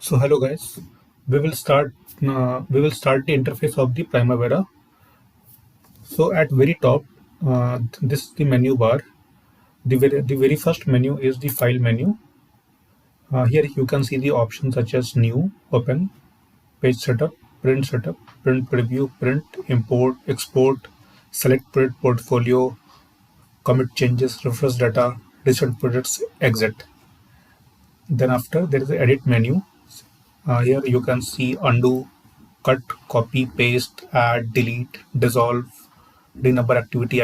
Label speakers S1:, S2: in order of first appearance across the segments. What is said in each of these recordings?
S1: So hello guys, we will start the interface of the Primavera. So at very top, this is the menu bar. The very first menu is the file menu. Here you can see the options such as new, open, page setup, print preview, print, import, export, select print portfolio, commit changes, refresh data, recent projects, exit. Then after there is the edit menu. Here you can see undo, cut, copy, paste, add, delete, dissolve, renumber activity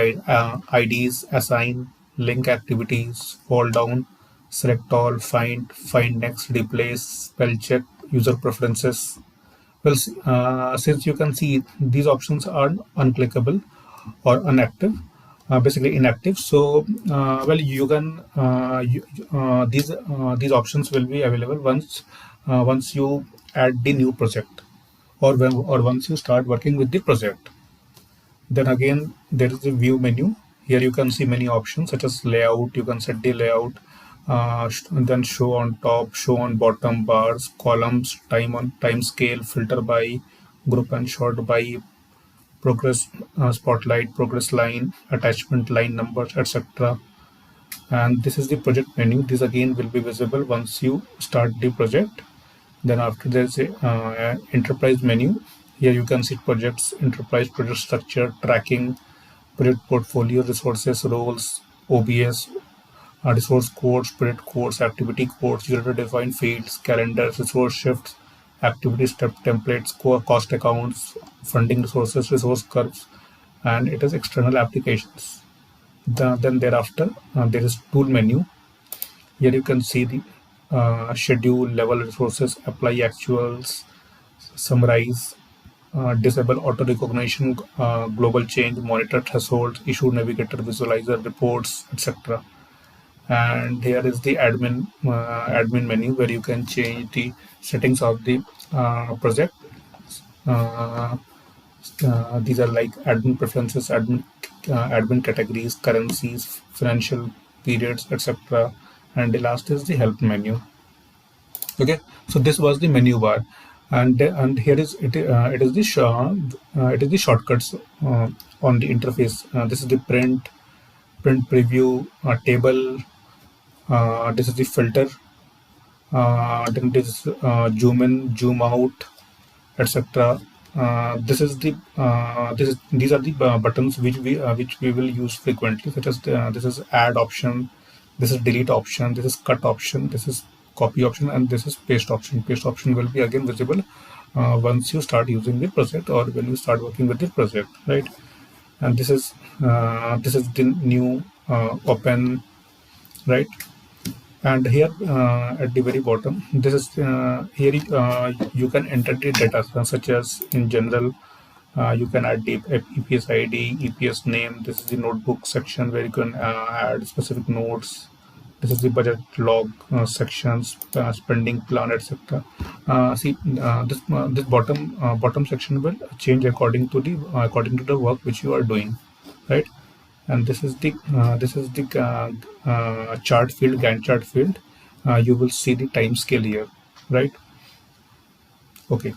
S1: IDs, assign, link activities, fall down, select all, find next, replace, spell check, user preferences. Well, since you can see these options are unclickable or inactive, basically inactive. So, well, you can these options will be available once you add the new project or once you start working with the project. Then again, there is the view menu. Here you can see many options such as layout. You can set the layout, then show on top, show on bottom, bars, columns, time scale, filter by, group and sort by, progress spotlight, progress line, attachment line numbers, etc. And this is the project menu. This again will be visible once you start the project. Then after there's a enterprise menu. Here you can see projects, enterprise project structure, tracking, project portfolio, resources, roles, OBS, resource codes, project codes, activity codes, user-defined fields, calendars, resource shifts, activity step templates, cost accounts, funding resources, resource curves, and it is external applications. Then thereafter, there is tool menu. Here you can see the schedule, level resources, apply actuals, summarize, disable auto recognition, global change, monitor thresholds, issue navigator, visualizer, reports, etc. And here is the admin menu where you can change the settings of the project. These are like admin preferences, admin categories, currencies, financial periods, etc. And the last is the help menu. Okay, so this was the menu bar, and here is it. It is the shortcuts on the interface. This is the print preview, table. This is the filter. Then this is zoom in, zoom out, etc. These are the buttons which we will use frequently, such as this is add option, this is delete option, this is cut option, this is copy option, and this is paste option. Paste option will be again visible once you start using the project or when you start working with the project, right? And this is the new open, right? And here at the very bottom, this is here you can enter the data such as in general. You can add the EPS ID, EPS name. This is the notebook section where you can add specific notes. This is the budget log sections, spending plan, etc. See, this bottom section will change according to the work which you are doing, right? And this is the chart field, Gantt chart field. You will see the time scale here, right? Okay.